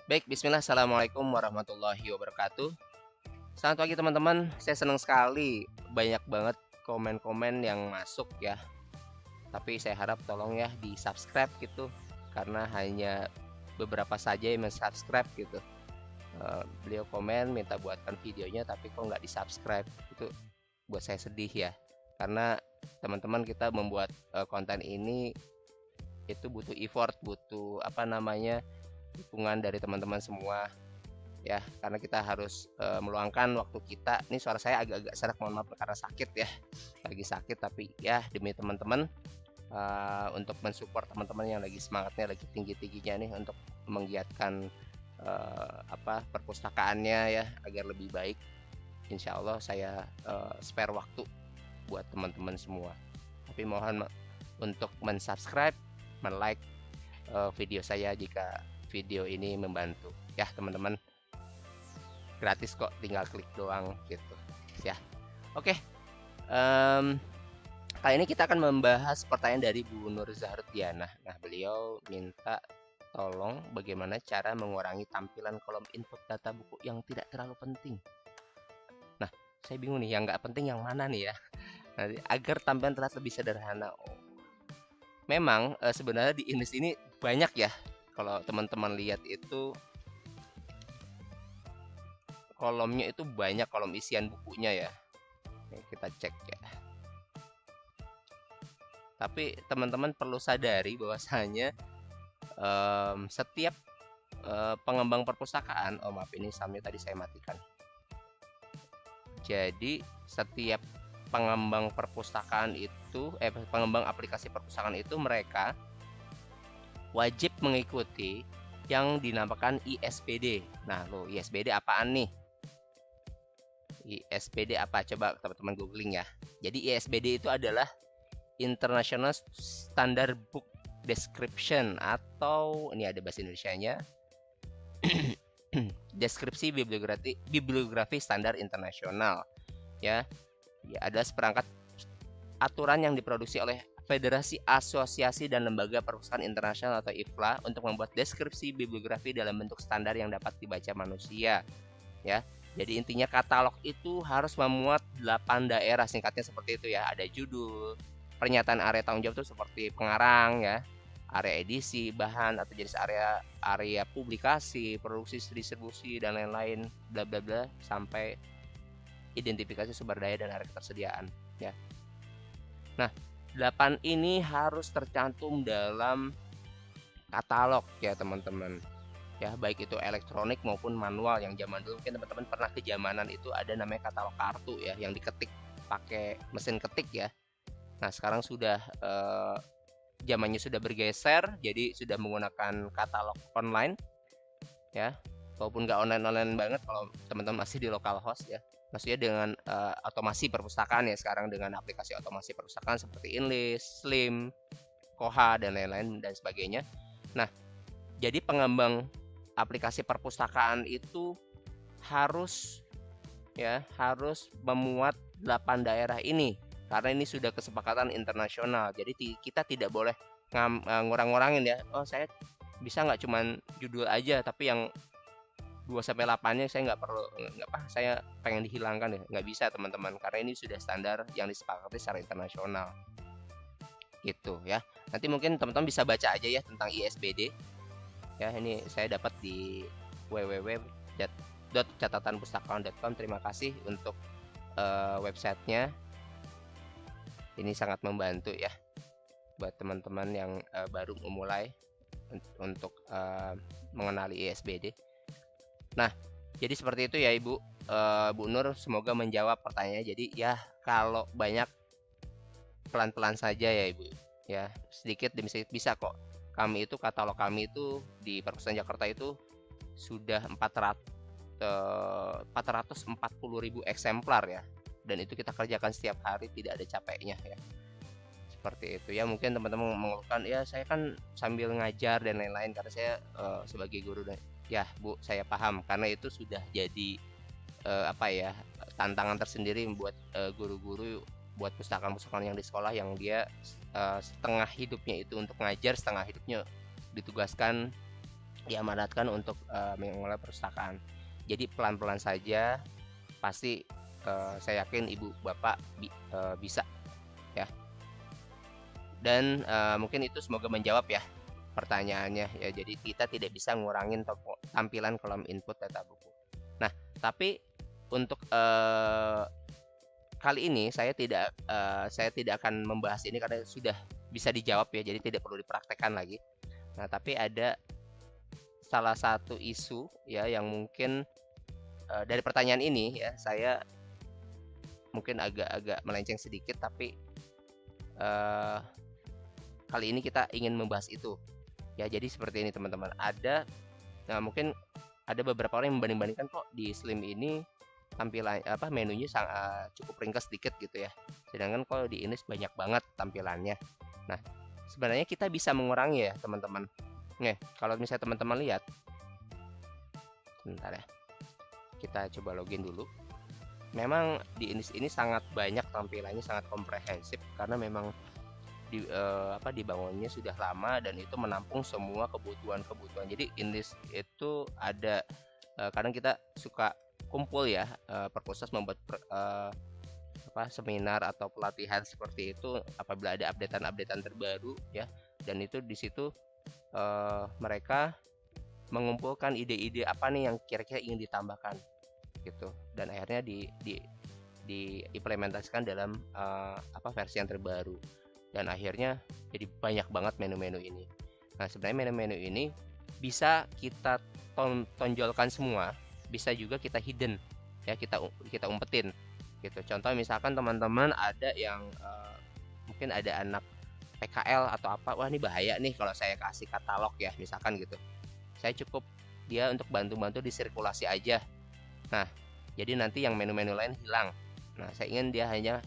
Baik, bismillah. Assalamualaikum warahmatullahi wabarakatuh. Selamat pagi teman-teman. Saya senang sekali banyak banget komen-komen yang masuk ya. Tapi saya harap tolong ya di-subscribe gitu. Karena hanya beberapa saja yang subscribe gitu. Beliau komen minta buatkan videonya tapi kok nggak di-subscribe. Itu buat saya sedih ya. Karena teman-teman kita membuat konten ini itu butuh effort, butuh dukungan dari teman-teman semua ya, karena kita harus meluangkan waktu kita. Ini suara saya agak-agak serak, mohon maaf karena sakit ya, lagi sakit, tapi ya demi teman-teman, untuk mensupport teman-teman yang lagi semangatnya lagi tinggi-tingginya nih untuk menggiatkan perpustakaannya ya agar lebih baik. Insya Allah saya spare waktu buat teman-teman semua, tapi mohon untuk mensubscribe, like video saya jika video ini membantu ya teman-teman. Gratis kok, tinggal klik doang gitu ya. Oke, kali ini kita akan membahas pertanyaan dari Bu Nur Zahrudiana. Nah, beliau minta tolong bagaimana cara mengurangi tampilan kolom input data buku yang tidak terlalu penting. Nah, saya bingung nih, yang nggak penting yang mana nih ya, nanti agar tampilan terlihat lebih sederhana. Memang sebenarnya di Indes ini banyak ya, kalau teman-teman lihat itu kolomnya itu banyak, kolom isian bukunya ya. Nih, kita cek ya. Tapi teman-teman perlu sadari bahwasanya setiap pengembang perpustakaan, oh maaf ini samnya tadi saya matikan. Jadi setiap pengembang perpustakaan itu, pengembang aplikasi perpustakaan itu mereka wajib mengikuti yang dinamakan ISBD. Nah, lo ISBD apaan nih? ISBD apa? Coba teman-teman googling ya. Jadi ISBD itu adalah International Standard Book Description, atau ini ada bahasa Indonesianya, deskripsi bibliografi standar internasional ya. Ya, ada seperangkat aturan yang diproduksi oleh Federasi Asosiasi dan Lembaga Perpustakaan Internasional atau IFLA untuk membuat deskripsi bibliografi dalam bentuk standar yang dapat dibaca manusia ya. Jadi intinya katalog itu harus memuat 8 daerah, singkatnya seperti itu ya. Ada judul, pernyataan area tanggung jawab itu seperti pengarang ya, area edisi, bahan atau jenis area publikasi, produksi, distribusi dan lain-lain, bla bla bla, sampai identifikasi sumber daya dan area ketersediaan ya. Nah, 8 ini harus tercantum dalam katalog ya teman-teman ya, baik itu elektronik maupun manual. Yang zaman dulu mungkin teman-teman pernah kejamanan itu ada namanya katalog kartu ya, yang diketik pakai mesin ketik ya. Nah, sekarang sudah zamannya sudah bergeser, jadi sudah menggunakan katalog online ya, walaupun nggak online banget kalau teman-teman masih di local host ya. Maksudnya dengan otomasi perpustakaan ya, sekarang dengan aplikasi otomasi perpustakaan seperti Inlist, Slim, Koha dan lain-lain dan sebagainya. Nah, jadi pengembang aplikasi perpustakaan itu harus memuat 8 daerah ini, karena ini sudah kesepakatan internasional. Jadi kita tidak boleh ngurang-ngurangin ya. Oh, saya bisa nggak cuman judul aja, tapi yang 2-8-nya saya nggak perlu, saya pengen dihilangkan ya, nggak bisa teman-teman, karena ini sudah standar yang disepakati secara internasional gitu ya. Nanti mungkin teman-teman bisa baca aja ya tentang ISBD ya. Ini saya dapat di www.catatanpustakawan.com. Terima kasih untuk websitenya, ini sangat membantu ya buat teman-teman yang baru memulai untuk mengenali ISBD. Nah, jadi seperti itu ya Ibu, Bu Nur, semoga menjawab pertanyaannya. Jadi ya kalau banyak pelan-pelan saja ya Ibu ya, sedikit demi sedikit bisa kok. Kami itu, katalog kami itu di Perpustakaan Jakarta itu sudah 440.000 eksemplar ya, dan itu kita kerjakan setiap hari, tidak ada capeknya ya. Seperti itu ya. Mungkin teman-teman mengeluhkan ya, saya kan sambil ngajar dan lain-lain karena saya sebagai guru ya Bu, saya paham, karena itu sudah jadi tantangan tersendiri buat guru-guru, buat pustakaan-pustakaan yang di sekolah, yang dia setengah hidupnya itu untuk ngajar, setengah hidupnya ditugaskan diamanatkan untuk mengelola perpustakaan. Jadi pelan-pelan saja, pasti saya yakin ibu bapak bisa ya. Dan mungkin itu semoga menjawab ya pertanyaannya ya. Jadi kita tidak bisa ngurangin tampilan kolom input data buku. Nah, tapi untuk kali ini saya tidak akan membahas ini karena sudah bisa dijawab ya. Jadi tidak perlu dipraktekkan lagi. Nah, tapi ada salah satu isu ya yang mungkin dari pertanyaan ini ya, saya mungkin agak melenceng sedikit, tapi kali ini kita ingin membahas itu ya. Jadi seperti ini teman-teman, mungkin ada beberapa orang yang membanding-bandingkan kok di Slim ini tampilan menunya cukup ringkas sedikit gitu ya, sedangkan kalau di Inis banyak banget tampilannya. Nah, sebenarnya kita bisa mengurangi ya teman-teman. Nih, kalau misalnya teman-teman lihat, sebentar ya, kita coba login dulu. Memang di Inis ini sangat banyak tampilannya, sangat komprehensif karena memang dibangunnya sudah lama dan itu menampung semua kebutuhan. Jadi Inis itu ada kadang kita suka kumpul ya, perpusat membuat seminar atau pelatihan seperti itu apabila ada updatean terbaru ya, dan itu di situ mereka mengumpulkan ide-ide apa nih yang kira-kira ingin ditambahkan gitu, dan akhirnya diimplementasikan dalam versi yang terbaru, dan akhirnya jadi banyak banget menu-menu ini. Nah, sebenarnya menu-menu ini bisa kita tonjolkan semua, bisa juga kita hidden ya, kita umpetin gitu. Contoh misalkan teman-teman ada yang mungkin ada anak PKL atau apa, wah ini bahaya nih kalau saya kasih katalog ya misalkan gitu, saya cukup dia untuk bantu-bantu di sirkulasi aja. Nah, jadi nanti yang menu-menu lain hilang. Nah, saya ingin dia hanya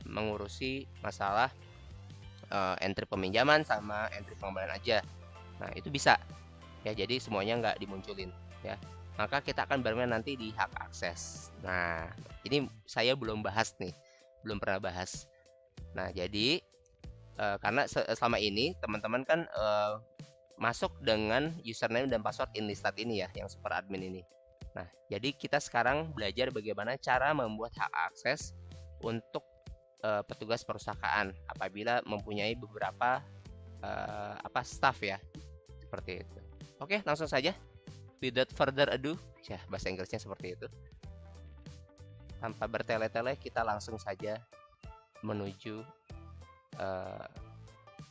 mengurusi masalah entry peminjaman sama entry pengembalian aja. Nah, itu bisa ya, jadi semuanya nggak dimunculin ya. Maka kita akan bermain nanti di hak akses. Nah, ini saya belum bahas nih, belum pernah bahas. Nah, jadi karena selama ini teman-teman kan masuk dengan username dan password Inlistat ini ya, yang super admin ini. Nah, jadi kita sekarang belajar bagaimana cara membuat hak akses untuk petugas perpustakaan apabila mempunyai beberapa staff ya, seperti itu. Oke, langsung saja. Without further ado, ya bahasa Inggrisnya seperti itu. Tanpa bertele-tele, kita langsung saja menuju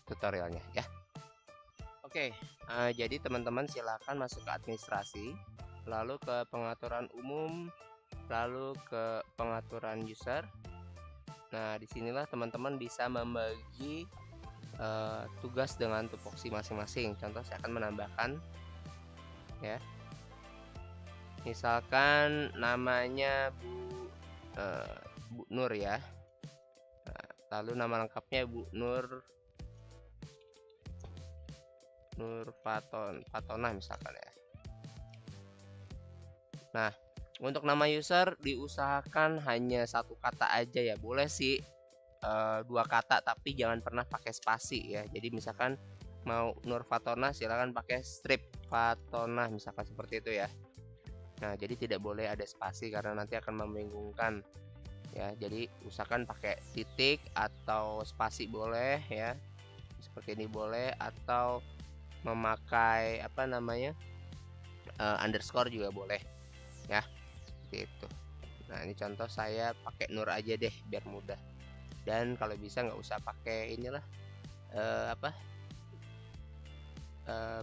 tutorialnya ya. Oke, jadi teman-teman silakan masuk ke administrasi, lalu ke pengaturan umum, lalu ke pengaturan user. Nah, disinilah teman-teman bisa membagi tugas dengan tupoksi masing-masing. Contoh saya akan menambahkan ya, misalkan namanya Bu Nur ya. Nah, lalu nama lengkapnya Bu Nur Fatona misalkan ya. Nah, untuk nama user diusahakan hanya satu kata aja ya, boleh sih 2 kata tapi jangan pernah pakai spasi ya. Jadi misalkan mau Nur Fatona silakan pakai strip Fatona misalkan seperti itu ya. Nah, jadi tidak boleh ada spasi karena nanti akan membingungkan ya. Jadi usahakan pakai titik atau spasi boleh ya, seperti ini boleh, atau memakai underscore juga boleh ya, seperti itu. Nah, ini contoh saya pakai Nur aja deh biar mudah, dan kalau bisa nggak usah pakai inilah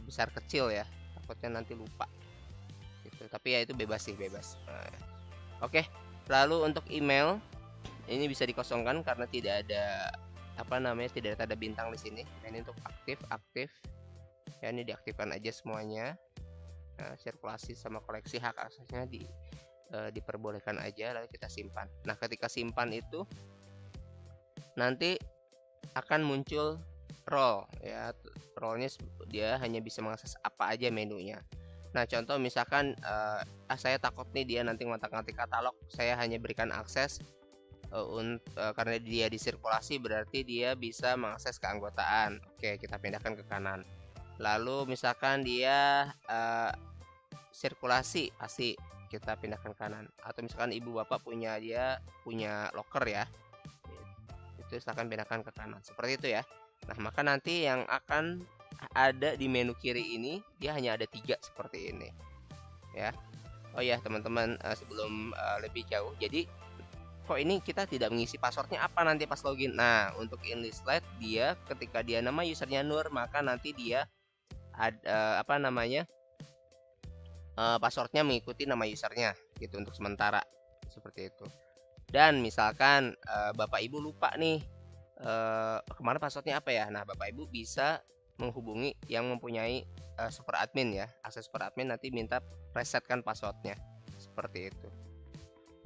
besar kecil ya, takutnya nanti lupa gitu. Tapi ya itu bebas sih, bebas. Nah, oke. Lalu untuk email ini bisa dikosongkan karena tidak ada tidak ada tanda bintang di sini. Nah, ini untuk aktif ya, ini diaktifkan aja semuanya. Nah, sirkulasi sama koleksi hak aksesnya diperbolehkan aja, lalu kita simpan. Nah, ketika simpan itu nanti akan muncul role ya. Role-nya dia hanya bisa mengakses apa aja menunya. Nah, contoh misalkan saya takut nih dia nanti ngotak-ngatik katalog, saya hanya berikan akses karena dia disirkulasi berarti dia bisa mengakses keanggotaan. Oke, kita pindahkan ke kanan. Lalu misalkan dia sirkulasi, pasti kita pindahkan kanan. Atau misalkan ibu bapak punya locker ya, itu silahkan pindahkan ke kanan seperti itu ya. Nah, maka nanti yang akan ada di menu kiri ini dia hanya ada 3 seperti ini ya. Oh ya teman-teman, sebelum lebih jauh, jadi kok ini kita tidak mengisi passwordnya apa nanti pas login. Nah, untuk English Slide dia ketika dia nama usernya Nur, maka nanti dia ada passwordnya mengikuti nama usernya gitu untuk sementara seperti itu. Dan misalkan bapak ibu lupa nih kemarin passwordnya apa ya. Nah, bapak ibu bisa menghubungi yang mempunyai super admin ya, akses super admin, nanti minta resetkan passwordnya seperti itu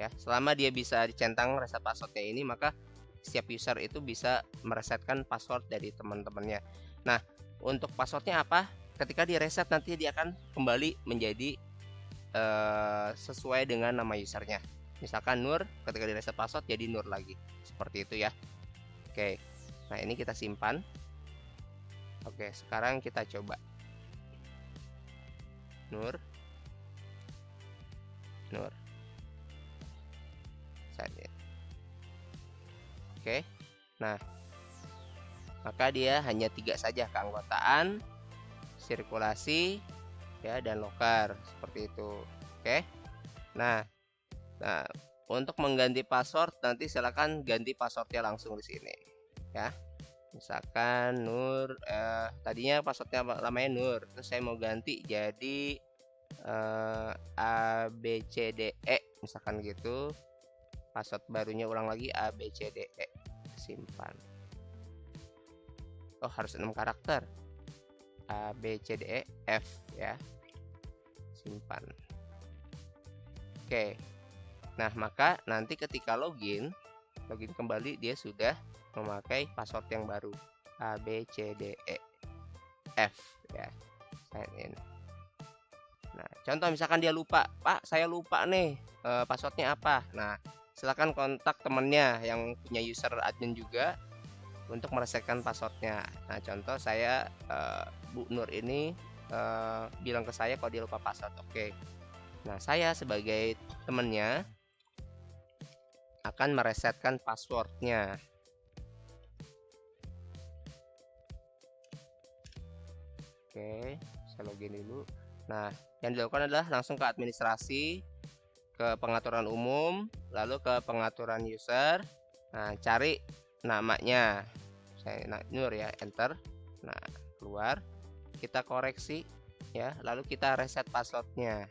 ya. Selama dia bisa dicentang reset passwordnya ini, maka setiap user itu bisa meresetkan password dari teman-temannya. Nah, untuk passwordnya apa, ketika di reset nanti dia akan kembali menjadi sesuai dengan nama usernya. Misalkan Nur, ketika di reset password jadi Nur lagi, seperti itu ya. Oke, nah ini kita simpan. Oke, sekarang kita coba Nur saja. Oke, nah maka dia hanya 3 saja, keanggotaan, sirkulasi ya, dan locker seperti itu. Oke, nah untuk mengganti password nanti silakan ganti passwordnya langsung di sini ya. Misalkan Nur, tadinya passwordnya lamanya Nur, terus saya mau ganti jadi ABCDE misalkan gitu. Password barunya ulang lagi ABCDE, simpan. Oh, harus 6 karakter. ABCDE F ya, simpan. Oke, nah maka nanti ketika login kembali dia sudah memakai password yang baru ABCDE F ya, sign in. Nah, contoh misalkan dia lupa, Pak saya lupa nih passwordnya apa. Nah, silakan kontak temennya yang punya user admin juga untuk meresetkan passwordnya. Nah, contoh saya Bu Nur ini bilang ke saya kalau dia lupa password. Oke, nah saya sebagai temennya akan meresetkan passwordnya. Oke, saya login dulu. Nah, yang dilakukan adalah langsung ke administrasi, ke pengaturan umum, lalu ke pengaturan user. Nah, cari namanya, saya Nur ya, enter. Nah, keluar, kita koreksi ya, lalu kita reset passwordnya.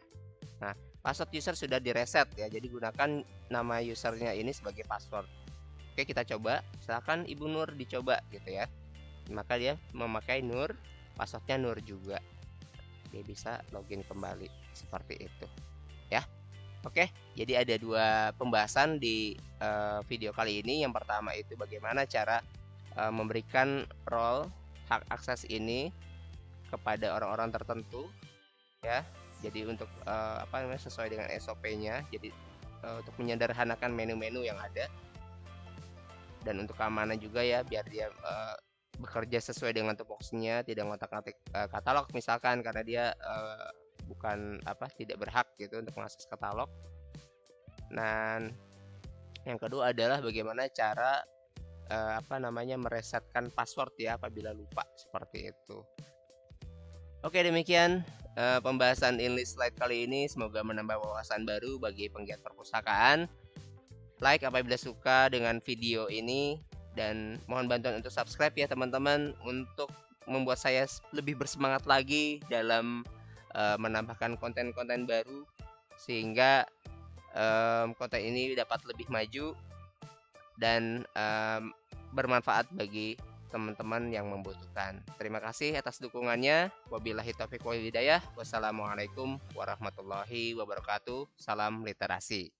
Nah, password user sudah direset ya, jadi gunakan nama usernya ini sebagai password. Oke, kita coba. Silahkan Ibu Nur dicoba gitu ya. Maka dia memakai Nur, passwordnya Nur juga. Dia bisa login kembali seperti itu ya. Oke, jadi ada 2 pembahasan di video kali ini. Yang pertama itu bagaimana cara memberikan role hak akses ini kepada orang-orang tertentu ya. Jadi untuk sesuai dengan SOP-nya. Jadi untuk menyederhanakan menu-menu yang ada, dan untuk keamanan juga ya, biar dia bekerja sesuai dengan tupoksinya, tidak ngotak-ngatik katalog misalkan, karena dia tidak berhak gitu untuk mengakses katalog. Dan yang kedua adalah bagaimana cara meresetkan password ya apabila lupa, seperti itu. Oke, demikian pembahasan English Slide kali ini. Semoga menambah wawasan baru bagi penggiat perpustakaan. Like apabila suka dengan video ini, dan mohon bantuan untuk subscribe ya teman-teman, untuk membuat saya lebih bersemangat lagi dalam menambahkan konten-konten baru, sehingga konten ini dapat lebih maju dan bermanfaat bagi teman-teman yang membutuhkan. Terima kasih atas dukungannya. Wabillahi taufiq wal hidayah. Wassalamualaikum warahmatullahi wabarakatuh. Salam literasi.